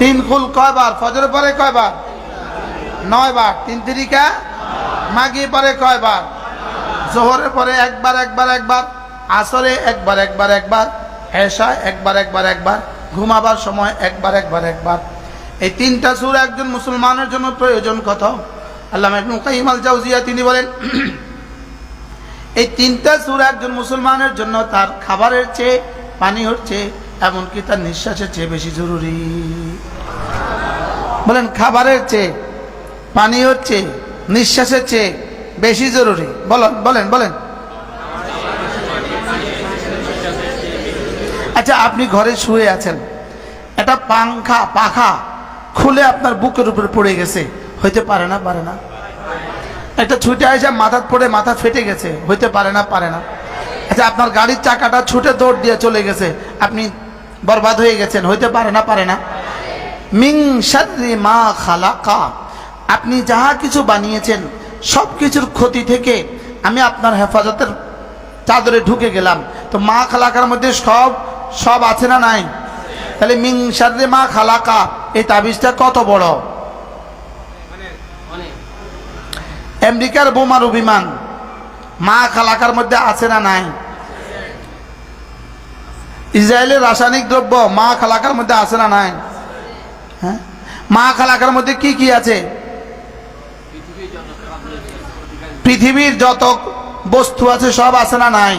তিন কুল কয়বার? ফজর পরে কয়বার? 9 বার। 3 তিরিকা মাগরিব পরে কয়বার? জোহরের পরে একবার একবার একবার, আসরে একবার একবার একবার, এশা একবার একবার একবার, ঘুমাবার সময় একবার একবার একবার। এই 3টা সূরা একজন মুসলমানের জন্য প্রয়োজন কত? আল্লামা ইবনে কাইয়িম আল জাওজিয়া তিনি বলেন এই 3টা সূরা একজন মুসলমানের জন্য তার খাবারের চেয়ে, পানির চেয়ে, এমনকি তার নিঃশ্বাসের চেয়ে বেশি জরুরি। বলেন খাবারের চেয়ে, পানির চেয়ে, নিঃশ্বাসের চেয়ে বেশি জরুরি। বলেন বলেন বলেন। আচ্ছা, আপনি ঘরে শুয়ে আছেন, একটা পাখা খুলে আপনার বুকের উপরে পড়ে গেছে, হইতে পারে না? পারে না। একটা ছুটে আসে মাথা পড়ে মাথা ফেটে গেছে, হইতে পারে না? পারে না। আচ্ছা, আপনার গাড়ির চাকাটা ছুটে দৌড় দিয়ে চলে গেছে, আপনি বরবাদ হয়ে গেছেন, হইতে পারে না? পারে না। মিন শাররি মা খালাকা, আপনি যাহা কিছু বানিয়েছেন সব কিছুর ক্ষতি থেকে আমি আপনার হেফাজতের চাদরে ঢুকে গেলাম। তো মা খালাকার মধ্যে সব সব আছে না নাই? তাহলে মিন শাররি মা খালাকা এই তাবিজটা কত বড়! আমেরিকার বোমারু বিমান মা খালাকার মধ্যে আছে না নাই? ইসরায়েলের রাসায়নিক দ্রব্য মা খালাকার মধ্যে আছে না নাই? হ্যাঁ, মা খালাকার মধ্যে কি কি আছে? পৃথিবীর যত বস্তু আছে সব আছে না নাই?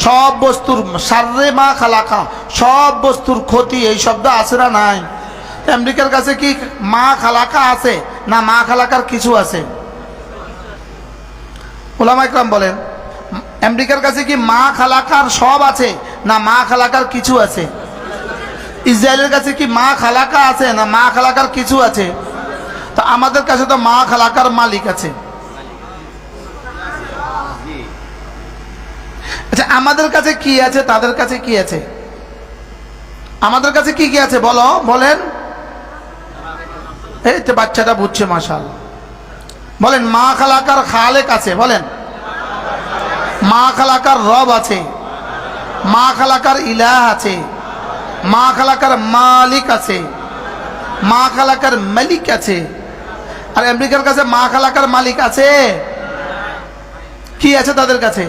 সব বস্তুর শাররে মা খালাকা, সব বস্তুর ক্ষতি এই শব্দ আছে না নাই? আমেরিকার কাছে কি মা খালাকা আছে না মা খালাকার কিছু আছে? ওলামা ইকরাম বলেন আমেরিকার কাছে কি মা খালাকার সব আছে না মা খালাকার কিছু আছে? ইসরায়েলের কাছে কি মা খালাকা আছে না মা খালাকার কিছু আছে? তো আমাদের কাছে তো মা খালাকার মালিক আছে। আচ্ছা, আমাদের কাছে কি আছে, তাদের কাছে কি আছে? আমাদের কাছে কি কি আছে বলো, বলেন। এই তো বাচ্চাটা বুঝছে, মাশাআল্লাহ। বলেন মা খালাকার খালেক আছে, বলেন। মা খালাকার রব আছে, মা খালাকার ইলাহ আছে, মা খালাকার মালিক আছে, মা খালাকার মালিক আছে। আর আমেরিকার কাছে মা খালাকার মালিক আছে? কি আছে তাদের কাছে?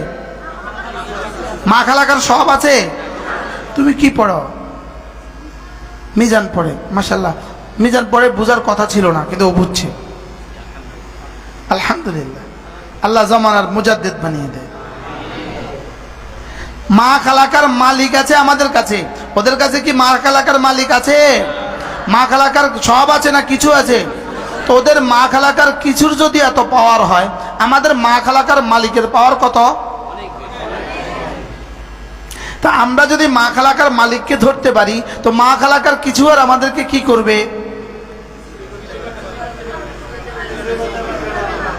মা খালাকার সব আছে। তুমি কি পড়ো? মিজান পড়ে, মাশাআল্লাহ। মিজান পড়ে বুঝার কথা ছিল না, কিন্তু ও বুঝছে, আলহামদুলিল্লাহ। আল্লাহ জামানার মুজাদ্দিদ বানিয়ে দেয়। মা খালাকার মালিক আছে আমাদের কাছে, ওদের কাছে কি মা খালাকার মালিক আছে? মা খালাকার সব আছে না কিছু আছে? তো ওদের মা খালাকার কিছুর যদি এত পাওয়ার হয়, আমাদের মা খালাকার মালিকের পাওয়ার কত? তা আমরা যদি মা খালাকার মালিককে ধরতে পারি, তো মা খালাকার কিছু আর আমাদেরকে কি করবে?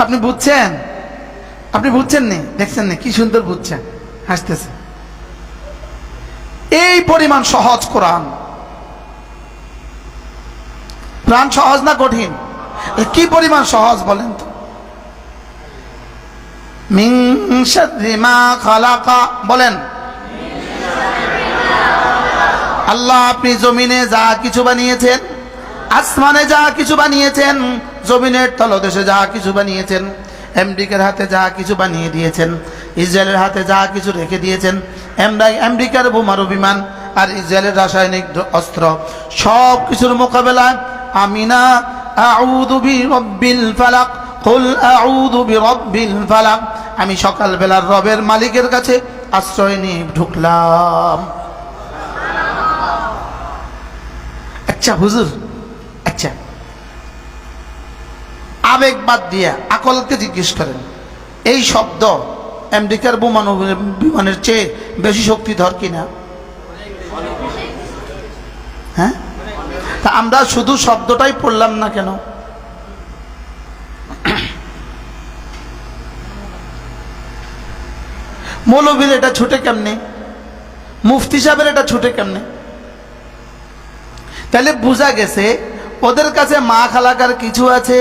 আপনি বুঝছেন? আপনি বুঝছেন নি? দেখছেন না কি সুন্দর বুঝছেন, হাসতেছে। এই পরিমাণ সহজ কোরআন। কোরআন সহজ না কঠিন? কি পরিমাণ সহজ বলেন তো। মিন শাররি মা খালাকা, বলেন। আল্লাহ আপনি জমিনে যা কিছু বানিয়েছেন, আসমানে যা কিছু বানিয়েছেন, জমিনের তলদেশে যা কিছু বানিয়েছেন, আমেরিকার হাতে যা কিছু বানিয়ে দিয়েছেন, ইসরায়েলের হাতে যা কিছু রেখে দিয়েছেন, আমেরিকার বোমারু বিমান আর ইসরায়েলের রাসায়নিক অস্ত্র, সব কিছুর মোকাবেলায় আমিনা আউযু বিরাব্বিল ফালাক, কুল আউযু বিরাব্বিল ফালাক, আমি সকালবেলার রবের মালিকের কাছে আশ্রয় নিয়ে ঢুকলাম। আচ্ছা হুজুর, আচ্ছা আবেগ বাদ দিয়া আকলকে জিজ্ঞেস করেন, এই শব্দ আমেরিকার বোমারু বিমানের চেয়ে বেশি শক্তিধর কিনা? হ্যাঁ, তা আমরা শুধু শব্দটাই পড়লাম না কেন? মৌলবীর এটা ছুটে কেমনে? মুফতি সাহেবের এটা ছুটে কেমনে? তাহলে বোঝা গেছে ওদের কাছে মা খালাকার কিছু আছে,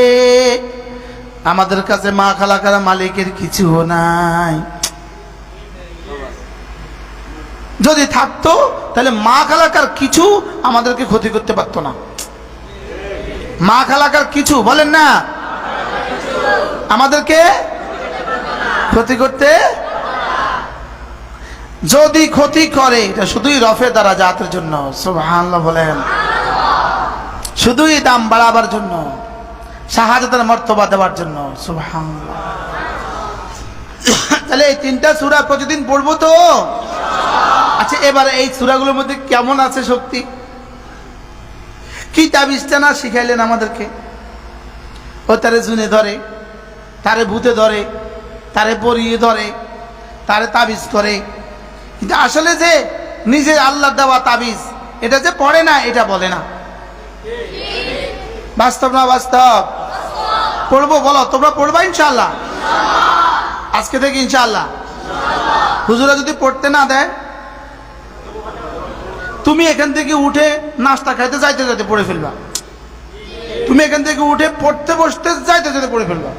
আমাদের কাছে মা খালাকার মালিকের কিছু নাই। যদি থাকতো তাহলে মা খালাকার কিছু আমাদেরকে ক্ষতি করতে পারতো না। মা খালাকার কিছু বলেন না, আমাদেরকে ক্ষতি করতে, যদি ক্ষতি করে এটা শুধুই রফে দারাজাতের জন্য, সুবহানাল্লাহ বলেন, শুধুই দাম বাড়াবার জন্য, শাহাদাতের মর্তবা দেওয়ার জন্য, সুবহানাল্লাহ। তাহলে এই তিনটা সূরা প্রতিদিন পড়বো তো? আচ্ছা, এবার এই সূরাগুলোর মধ্যে কেমন আছে শক্তি? কি তাবিজটা না শিখাইলেন আমাদেরকে। ও তারে জুনে ধরে, তারে ভূতে ধরে, তারে পরিয়ে ধরে, তারে তাবিজ করে, কিন্তু আসলে যে নিজে আল্লাহ দেওয়া তাবিজ এটা যে পড়ে না এটা বলে না। বাস্তব না বাস্তব? পড়বো বলো, তোমরা পড়বা ইনশাআল্লাহ? আজকে থেকে ইনশাআল্লাহ। হুজুরা যদি পড়তে না দেয়, তুমি এখান থেকে উঠে নাস্তা খাইতে যাইতে যাইতে পড়ে ফেলবা, তুমি এখান থেকে উঠে পড়তে বসতে যাইতে যাইতে পড়ে ফেলবা।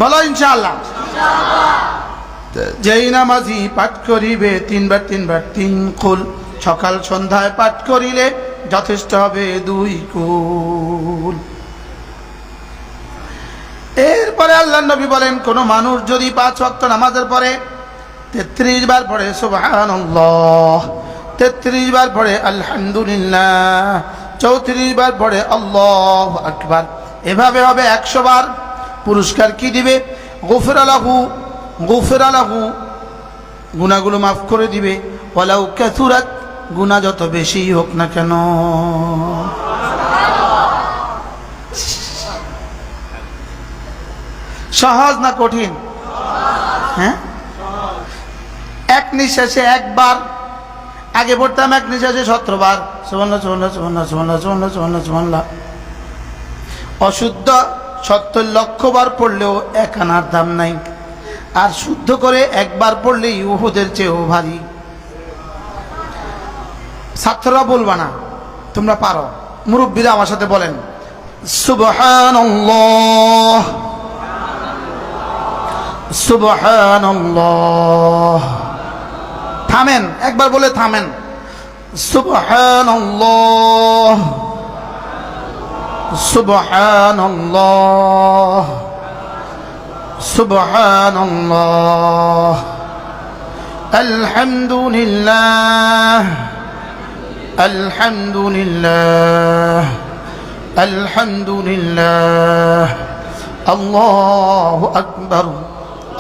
বলো ইনশাআল্লাহ। যেই নামাজি পাঠ করিবে তিনবার তিনবার তিন কুল, সকাল সন্ধ্যায় পাঠ করিলে যথেষ্ট হবে 2 কুল। এরপরে আল্লাহ নবী বলেন, কোন মানুষ যদি 5 ওয়াক্ত নামাজের পরে 33 বার পড়ে সুবহানাল্লাহ, 33 বার পড়ে আলহামদুলিল্লাহ, 34 বার পড়ে আল্লাহু আকবার, এভাবে হবে 100 বার। পুরস্কার কি দিবে? গুফিরা লাহু, গুফিরা লাহু, গুনাহগুলো মাফ করে দিবে, ওয়ালাউ কাসুরাত, গুনাহ যত বেশি হোক না কেন। সহজ না কঠিন? হ্যাঁ, এক নিঃশ্বাসে একবার, আগে পড়তাম এক নিঃশ্বাসে 17 বার সুবহানাল্লাহ সুবহানাল্লাহ সুবহানাল্লাহ সুবহানাল্লাহ সুবহানাল্লাহ সুবহানাল্লাহ। অশুদ্ধ 70 লক্ষ বার পড়লেও 1 আনার দাম নাই, আর শুদ্ধ করে একবার পড়লেই উহুদের চেয়েও ভারী। ছাত্ররা বলবা না, তোমরা পারো। মুরব্বীরা আমার সাথে বলেন সুবহানাল্লাহ সুবহানাল্লাহ। থামেন, একবার বলে থামেন। সুবহানাল্লাহ সুবহানাল্লাহ সুবহানাল্লাহ, আলহামদুলিল্লাহ আলহামদুলিল্লাহ আলহামদুলিল্লাহ, আল্লাহু আকবার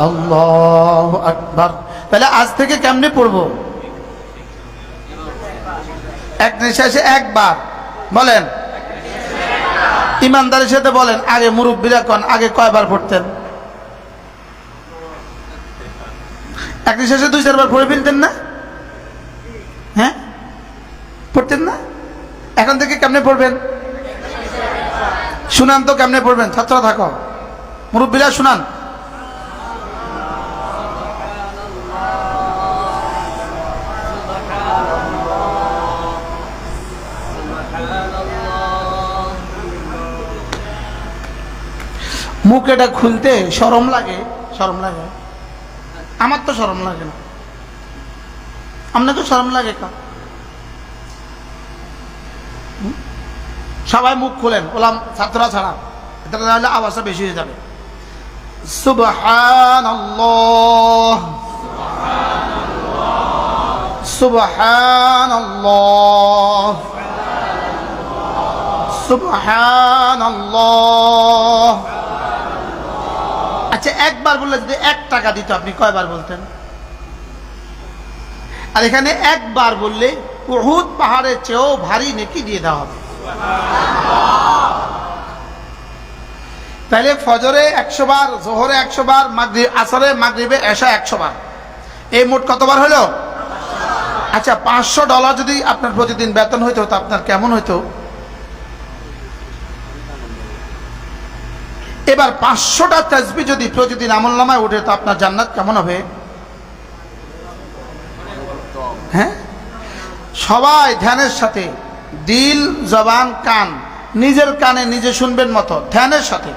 আল্লাহু আকবার। তাহলে আজ থেকে কেমনে পড়বো? এক নিঃশ্বাসে একবার। বলেন ইমানদারের সাথে বলেন, আগে মুরব্বীরা কোন আগে কয়বার পড়তেন? এক নিঃশ্বাসে 2-4 বার পড়ে ফেলতেন না? হ্যাঁ, পড়তেন না? এখন থেকে কেমনে পড়বেন? শুনান তো কেমনে পড়বেন। ছাত্র থাকো, মুরব্বীরা শুনান। মুখ এটা খুলতে শরম লাগে, শরম লাগে। আমার তো শরম লাগে না, আপনার তো শরম লাগে কা? সবাই মুখ খুলেন, ওলাম ছাত্ররা ছাড়া, এটা তাহলে আওয়াজটা বেশি হয়ে যাবে। সুবহানাল্লাহ সুবহানাল্লাহ সুবহানাল্লাহ। আচ্ছা, একবার বললে যদি 1 টাকা দিত, আপনি কয়বার বলতেন? আর এখানে একবার বললে উহুদ পাহাড়ের চেয়েও ভারী নেকি দিয়ে দেওয়া হবে। তাহলে ফজরে 100 বার, জোহরে 100 বার, মাগরিব আসরে মাগরিবে এশা 100 বার, এই মোট কতবার হলো? আচ্ছা, $500 যদি আপনার প্রতিদিন বেতন হইতো তো আপনার কেমন হইতো? এবার 500টা তাসবিহ যদি প্রতিদিন আমলনামায় ওঠে তো আপনার জান্নাত কেমন হবে? হ্যাঁ, সবাই ধ্যানের সাথে, দিল জবান কান নিজের কানে নিজে শুনবেন মতো ধ্যানের সাথে।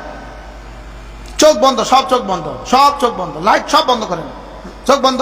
চোখ বন্ধ, সব চোখ বন্ধ, সব চোখ বন্ধ, লাইট সব বন্ধ করেন, চোখ বন্ধ।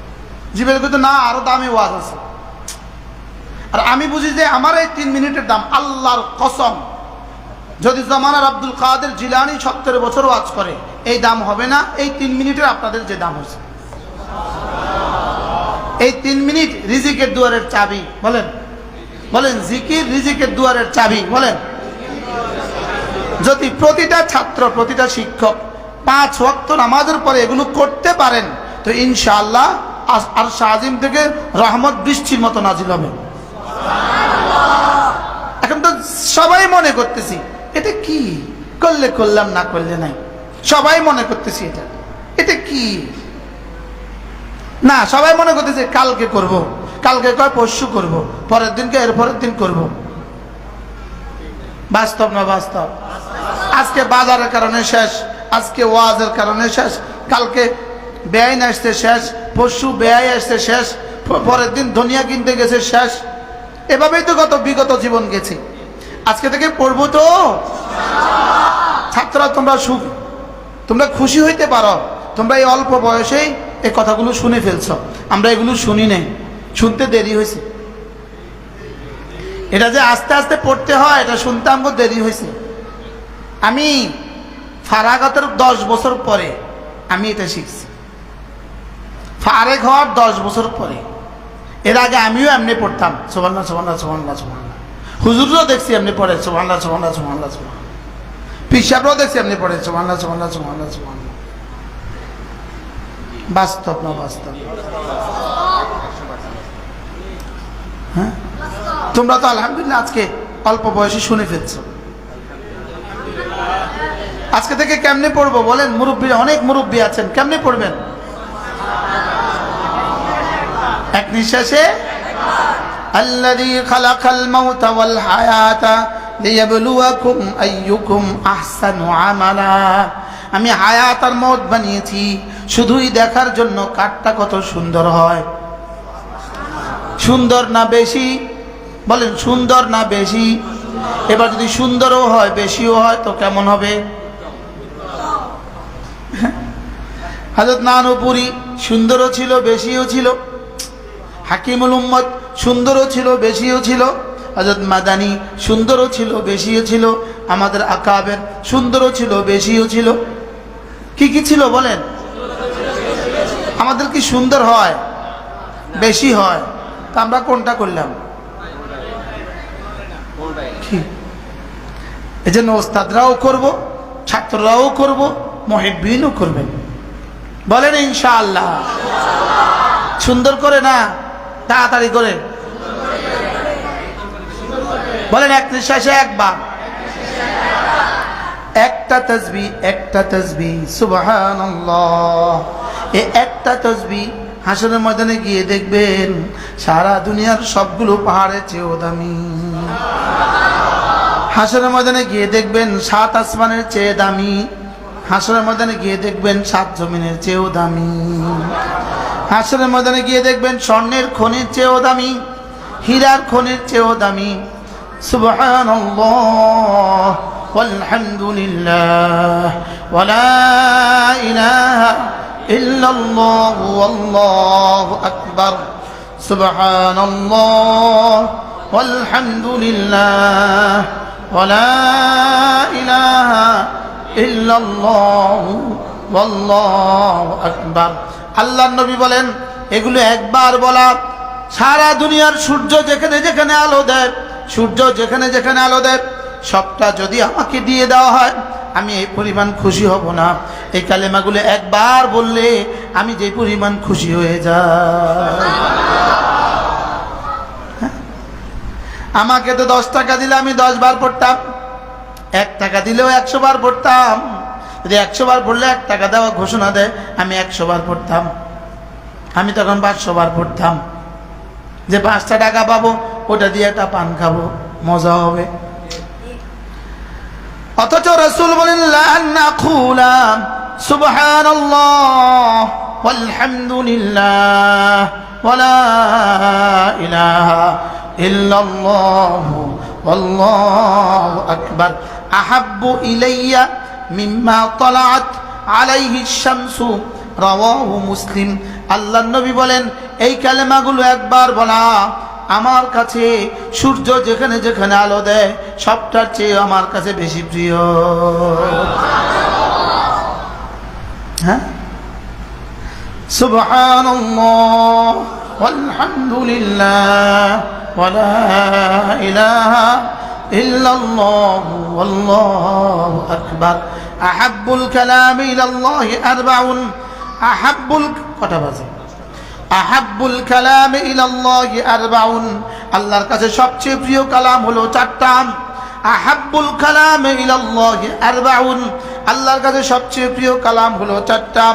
জিবের কিন্তু না আরো দামি ওয়াজ আছে। আর আমি বুঝি যে আমার এই 3 মিনিটের দাম, আল্লাহর কসম, যদি জমানার আব্দুল কাদের জিলানী 70 বছর ওয়াজ করে এই দাম হবে না এই 3 মিনিটের আপনাদের যে দাম হয়েছে। এই 3 মিনিট রিজিকের দুয়ারের চাবি। বলেন বলেন, জিকির রিজিকের দুয়ারের চাবি। বলেন, যদি প্রতিটা ছাত্র প্রতিটা শিক্ষক 5 ওয়াক্ত নামাজের পরে এগুলো করতে পারেন তো ইনশাআল্লাহ আর শাহিম থেকে রহমত বৃষ্টির মতো নাজিল হবে। এখন তো সবাই মনে করতেছি এটা কি, করলে করলাম না করলে নাই, সবাই মনে করতেছি এটা এটা কি না, সবাই মনে করতেছে কালকে করব, কালকে কয় পরশু করব, পরের দিনকে এর পরের দিন করব। বাস্তব না বাস্তব? আজকে বাজারের কারণে শেষ, আজকে ওয়াজের কারণে শেষ, কালকে বেআইন আসতে শেষ, পরশু বেআই আসতে শেষ, পরের দিন দুনিয়া কিনতে গেছে শেষ। এভাবেই তো বিগত জীবন গেছে। আজকে থেকে পড়বো তো ছাত্ররা, তোমরা খুশি হইতে পারো, তোমরা এই অল্প বয়সেই এই কথাগুলো শুনে ফেলছো, আমরা এগুলো শুনি নাই, শুনতে দেরি হয়েছে। এটা যে আস্তে আস্তে পড়তে হয় এটা শুনতে আমার দেরি হয়েছে। আমি ফারাগাতের 10 বছর পরে আমি এটা শিখছি, ফারেক হওয়ার 10 বছর পরে। এর আগে আমিও এমনি পড়তাম সুবহানাল্লাহ সুবহানাল্লাহ সুবহানাল্লাহ সুবহানাল্লাহ, হুজুরও দেখছি এমনি পড়ে সুবহানাল্লাহ সুবহানাল্লাহ সুবহানাল্লাহ সুবহানাল্লাহ, পীর সাহেবরাও দেখছি এমনি পড়ে সুবহানাল্লাহ সুবহানাল্লাহ সুবহানাল্লাহ সুবহানাল্লাহ। বাস্তব না বাস্তব? হ্যাঁ, তোমরা তো আলহামদুলিল্লাহ আজকে অল্প বয়সে শুনে ফেলছো। আজকে থেকে কেমনে পড়বো বলেন? মুরব্বী, অনেক মুরব্বী আছেন, কেমনে পড়বেন? এক নিঃশ্বাসে আল্লাযী খালাকাল মাউতা ওয়াল হায়াতা লিয়াবলুয়াকুম আইয়ুকুম আহসানু আমালা। আমি হায়াত আর মওত বানিয়েছি শুধুই দেখার জন্য কারটা কত সুন্দর হয়। সুন্দর না বেশি? বলেন সুন্দর না বেশি? এবার যদি সুন্দরও হয় বেশিও হয় তো কেমন হবে? হযরত নানুপুরি সুন্দরও ছিল বেশিও ছিল, হাকিমুল উম্মত সুন্দরও ছিল বেশিও ছিল, হযরত মাদানী সুন্দরও ছিল বেশিও ছিল, আমাদের আকাবের সুন্দরও ছিল বেশিও ছিল। কি কি ছিল বলেন? আমাদের কি সুন্দর হয় বেশি হয়? তা আমরা কোনটা করলাম? এই জন্য ওস্তাদরাও করব, ছাত্ররাও করব, মুহিব্বিনও করবেন। বলেন ইনশাআল্লাহ। সুন্দর করে না তাড়াতাড়ি করে বলেন, এক নিঃশ্বাসে একবার, একটা তাসবিহ, একটা তাসবিহ সুবহানাল্লাহ। এই একটা তাসবিহ হাসরের ময়দানে গিয়ে দেখবেন সারা দুনিয়ার সবগুলো পাহাড়ের চেয়েও দামি। হাসরের ময়দানে গিয়ে দেখবেন 7 আসমানের চেয়ে দামি। হাসরের ময়দানে গিয়ে দেখবেন 7 জমিনের চেয়েও দামি। হাসরের ময়দানে গিয়ে দেখবেন স্বর্ণের খনির চেয়েও দামি, হীরার খনির চেয়েও দামি। সুবহানাল্লাহ ওয়ালহামদুলিল্লাহ ওয়ালা ইলাহা ইল্লাল্লাহ ওয়াল্লাহু আকবার। সুবহানাল্লাহ ওয়ালহামদুলিল্লাহ ওয়ালা ইলাহা ইল্লাল্লাহ ওয়াল্লাহু আকবার। আল্লাহর নবী বলেন এগুলো একবার বলা সারা দুনিয়ার সূর্য যেখানে যেখানে আলো দেয়, সূর্য যেখানে যেখানে আলো দেয় সবটা যদি আমাকে দিয়ে দেওয়া হয় আমি এই পরিমাণ খুশি হব না। এই কালেমাগুলো একবার বললে আমি যে পরিমাণ খুশি হয়ে যাই। আমাকে তো 10 টাকা দিলে আমি 10 বার পড়তাম, 1 টাকা দিলেও 100 বার পড়তাম। যদি 100 বার পড়লে 1 টাকা দেওয়া ঘোষণা দেয় আমি 100 বার পড়তাম। আমি তখন 500 বার পড়তাম, যে 5টা টাকা পাবো ওটা দিয়ে একটা পান খাবো, মজা হবে। অথচ রাসূল বলেন লা নাকুলা সুবহানাল্লাহ ওয়ালহামদুলিল্লাহ ওয়ালা ইলাহা ইল্লাল্লাহ ওয়াল্লাহু আকবার আহাব্বু ইলাইয়া মিম্মা তালাআত আলাইহি শামসু রাওয়াহু মুসলিম। আল্লাহর নবী বলেন এই কালেমাগুলো একবার বলা আমার কাছে সূর্য যেখানে যেখানে আলো দেয় সবটার চেয়ে আমার কাছে বেশি প্রিয়। হ্যাঁ, সুবহানাল্লাহ ওয়ালহামদুলিল্লাহ ওয়ালা ইলাহা ইল্লাল্লাহ ওয়াল্লাহু আকবার। আহাব্বুল কালামি ইলাল্লাহি আরবাউন। আহাব্বুল কটা বাজে? আহাব্বুল কালামি ইলাল্লাহি আরবাউন। আল্লাহর কাছে সবচেয়ে প্রিয় কালাম হলো চারটা। আহাব্বুল কালামি ইলাল্লাহি আরবাউন। আল্লাহর কাছে সবচেয়ে প্রিয় কালাম হলো চারটা।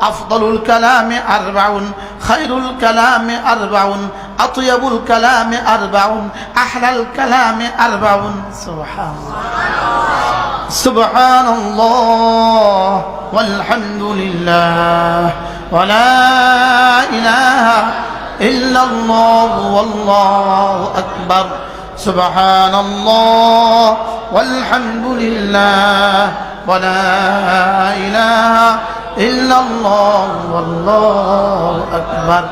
আফদালুল কালামি আরবাউন, খায়রুল কালামি আরবাউন, আতয়াবুল কালামি আরবাউন, আহলাল কালামি আরবাউন। সুবহানাল্লাহ সুবহানাল্লাহ ওয়ালহামদুলিল্লাহ ওয়ালা ইলাহা ইল্লাল্লাহ ওয়াল্লাহু আকবার। সুবহানাল্লাহ ওয়ালহামদুলিল্লাহ ওয়ালা ইলাহা ইল্লাল্লাহ ওয়াল্লাহু আকবার।